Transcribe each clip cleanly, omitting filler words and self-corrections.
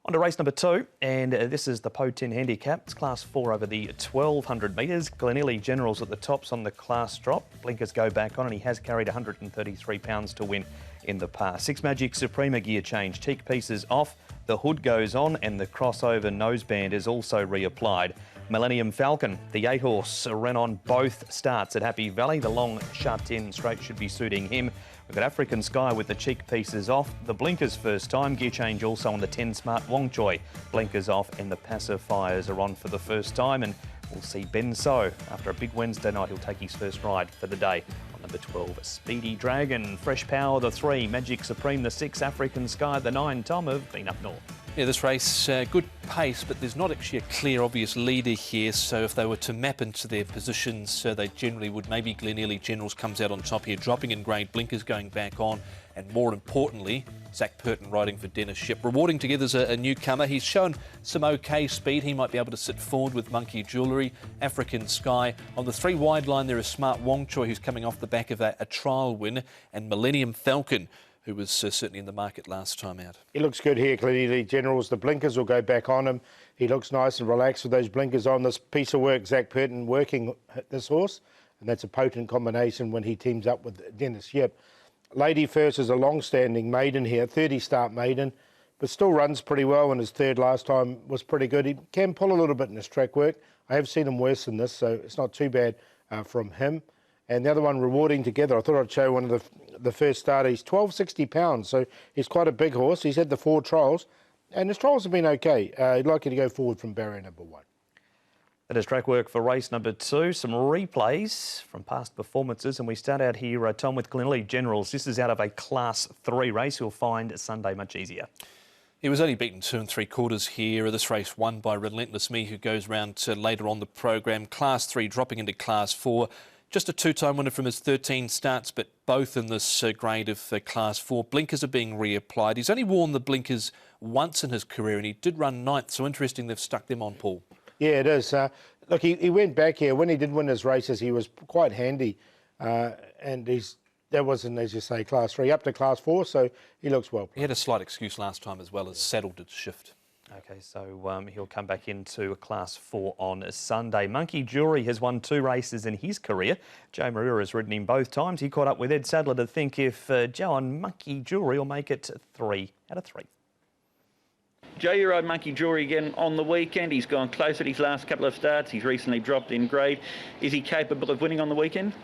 On to race number 2, and this is the Po 10 handicap. It's class 4 over the 1200 metres. Glenelg General's at the tops on the class drop. Blinkers go back on, and he has carried £133 to win in the past. 6 Magic Suprema gear change. Teak pieces off, the hood goes on, and the crossover noseband is also reapplied. Millennium Falcon, the 8-horse, ran on both starts at Happy Valley. The long Sha Tin straight should be suiting him. We've got African Sky with the cheek pieces off. The blinkers first time. Gear change also on the 10 Smart Wong Choi. Blinkers off and the pacifiers are on for the first time. And we'll see Ben So. After a big Wednesday night, he'll take his first ride for the day. On number 12, Speedy Dragon. Fresh Power, the 3. Magic Supreme, the 6. African Sky, the 9. Tom have been up north. Yeah, this race, good pace, but there's not actually a clear, obvious leader here. So if they were to map into their positions, they generally would. Maybe Glenelg Generals comes out on top here, dropping in grade, blinkers going back on, and more importantly, Zach Purton riding for Dennis Ship. Rewarding Together's a newcomer. He's shown some okay speed. He might be able to sit forward with Monkey Jewellery. African Sky. On the 3 wide line, there is Smart Wong Choi, who's coming off the back of a trial win, and Millennium Falcon, who was certainly in the market last time out. He looks good here, Glenelg Generals. The blinkers will go back on him. He looks nice and relaxed with those blinkers on. This piece of work, Zach Purton working this horse, and that's a potent combination when he teams up with Dennis Yip. Lady First is a long-standing maiden here, 30-start maiden, but still runs pretty well, and his third last time was pretty good. He can pull a little bit in his track work. I have seen him worse than this, so it's not too bad from him. And the other one, Rewarding Together, I thought I'd show one of the first starter. He's £1,260, so he's quite a big horse. He's had the 4 trials, and his trials have been okay. He'd like you to go forward from barrier number 1. That is track work for race number 2. Some replays from past performances, and we start out here, Tom, with Glenelg Generals. This is out of a Class 3 race. You'll find Sunday much easier. He was only beaten 2 3/4 here. This race won by Relentless Me, who goes round later on the program. Class 3 dropping into Class 4. Just a 2-time winner from his 13 starts, but both in this grade of Class 4. Blinkers are being reapplied. He's only worn the blinkers once in his career, and he did run 9th, so interesting they've stuck them on, Paul. Yeah, it is. Look, he went back here. When he did win his races, he was quite handy, and that wasn't, as you say, Class 3, up to Class 4, so he looks well. He had a slight excuse last time as well, as saddle did shift. OK, so he'll come back into Class 4 on Sunday. Monkey Jewellery has won 2 races in his career. Joe Maria has ridden him both times. He caught up with Ed Sadler to think if Joe on Monkey Jewellery will make it 3 out of 3. Joe, you rode Monkey Jewellery again on the weekend. He's gone close at his last couple of starts. He's recently dropped in grade. Is he capable of winning on the weekend?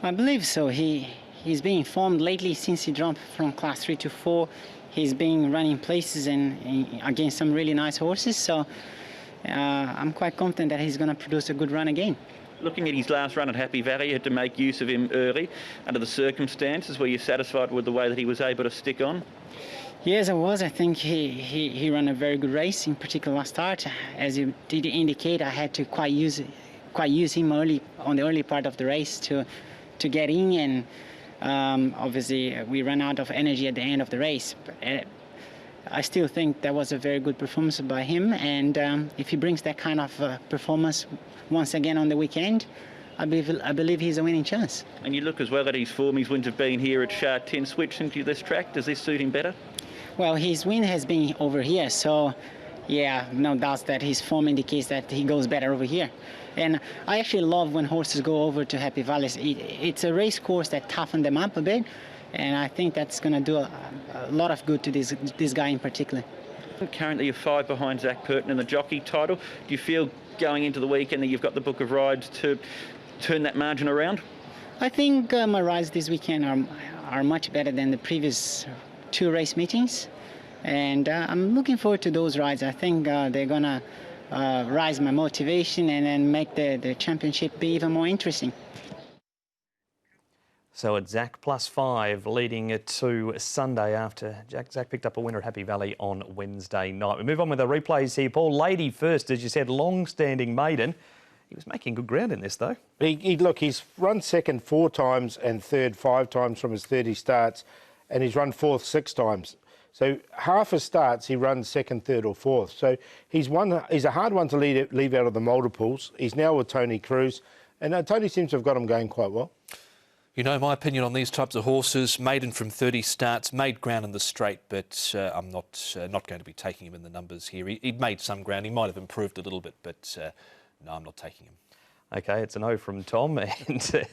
I believe so. He's been formed lately since he jumped from Class 3 to 4. He's been running places and against some really nice horses, so I'm quite confident that he's going to produce a good run again. Looking at his last run at Happy Valley, you had to make use of him early under the circumstances. Were you satisfied with the way that he was able to stick on? Yes, I was. I think he ran a very good race, in particular last start. As you did indicate, I had to quite use him early on the early part of the race to get in, and obviously we ran out of energy at the end of the race. But I still think that was a very good performance by him, and if he brings that kind of performance once again on the weekend, I believe he's a winning chance. And you look as well at his form. His wins have been here at Sha Tin. Switching to this track, does this suit him better? Well, his win has been over here, so yeah, no doubt that his form indicates that he goes better over here. And I actually love when horses go over to Happy Valley. It's a race course that toughens them up a bit, and I think that's going to do a lot of good to this guy in particular. Currently you're 5 behind Zach Purton in the jockey title. Do you feel going into the weekend that you've got the book of rides to turn that margin around? I think my rides this weekend are much better than the previous 2 race meetings, and I'm looking forward to those rides. I think they're going to rise my motivation and then make the championship be even more interesting. So it's Zach +5 leading it to Sunday after Zach picked up a winner at Happy Valley on Wednesday night. We move on with the replays here. Paul, Lady First, as you said, long-standing maiden. He was making good ground in this, though. Look, he's run second 4 times and third 5 times from his 30 starts, and he's run 4th 6 times. So half his starts, he runs 2nd, 3rd or 4th. So he's a hard one to leave out of the multiples. He's now with Tony Cruz, and Tony seems to have got him going quite well. You know, my opinion on these types of horses, maiden from 30 starts, made ground in the straight, but I'm not going to be taking him in the numbers here. He'd made some ground. He might have improved a little bit, but no, I'm not taking him. OK, it's a no from Tom and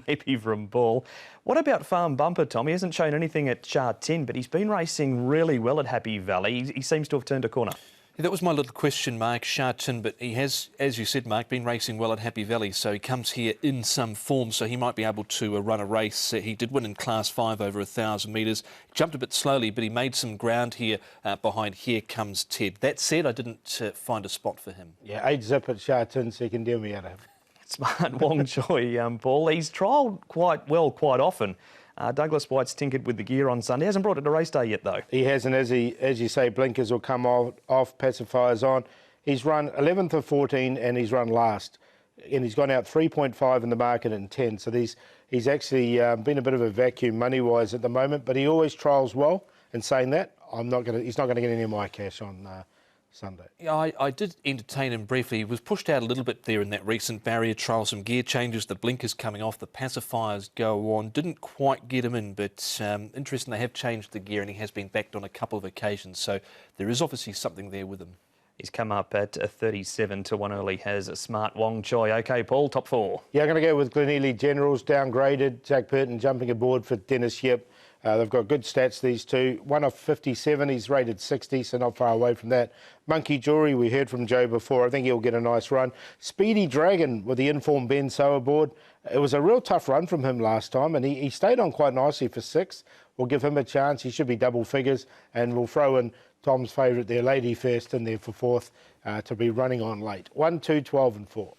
maybe from Paul. What about Farm Bumper, Tom? He hasn't shown anything at Sha Tin, but he's been racing really well at Happy Valley. He seems to have turned a corner. Yeah, that was my little question mark, Sha Tin, but he has, as you said, Mark, been racing well at Happy Valley, so he comes here in some form, so he might be able to run a race. He did win in Class 5 over 1,000 metres. Jumped a bit slowly, but he made some ground here behind Here Comes Ted. That said, I didn't find a spot for him. Yeah, 8 zip at Sha Tin, so you can deal me out of him. Smart Wong Choi, Paul. He's trialled quite well quite often. Douglas White's tinkered with the gear on Sunday. Hasn't brought it to race day yet, though. He hasn't, as you say, blinkers will come off, pacifiers on. He's run 11th of 14 and he's run last. And he's gone out 3.5 in the market in 10. So he's actually been a bit of a vacuum money-wise at the moment, but he always trials well. And saying that, he's not going to get any of my cash on Sunday. Yeah, I did entertain him briefly. He was pushed out a little bit there in that recent barrier trial. Some gear changes, the blinkers coming off, the pacifiers go on. Didn't quite get him in, but interesting, they have changed the gear and he has been backed on a couple of occasions. So there is obviously something there with him. He's come up at 37 to 1 early, has a Smart Wong Choi. OK, Paul, top 4. Yeah, I'm going to go with Glenealy Generals, downgraded. Jack Burton jumping aboard for Dennis Yip. They've got good stats, these two. 1 off 57, he's rated 60, so not far away from that. Monkey Jewelry, we heard from Joe before. I think he'll get a nice run. Speedy Dragon with the informed Ben So aboard. It was a real tough run from him last time, and he stayed on quite nicely for 6. We'll give him a chance. He should be double figures, and we'll throw in Tom's favourite there, Lady First, in there for 4th to be running on late. 1, 2, 12 and 4.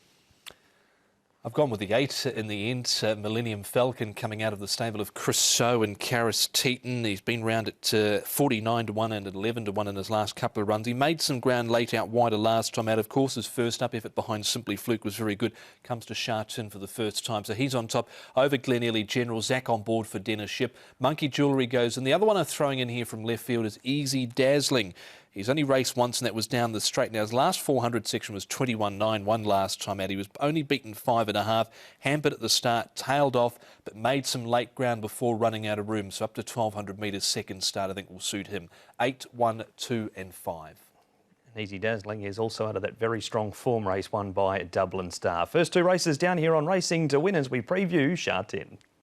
I've gone with the 8 in the end. Millennium Falcon coming out of the stable of Chris So and Karis Teaton. He's been round at 49 to 1 and at 11 to 1 in his last couple of runs. He made some ground late out wider last time out. Of course, his first up effort behind Simply Fluke was very good. Comes to Sha Tin for the first time. So he's on top over Glenealy General. Zach on board for Dennis Yip. Monkey Jewelry goes. And the other one I'm throwing in here from left field is Easy Dazzling. He's only raced once, and that was down the straight. Now, his last 400 section was 21.9, won last time out. He was only beaten 5.5, hampered at the start, tailed off, but made some late ground before running out of room. So up to 1,200 metres second start, I think, will suit him. 8, 1, 2 and 5. Easy Dazzling is also out of that very strong form race won by Dublin Star. First 2 races down here on Racing to Win as we preview Sha Tin.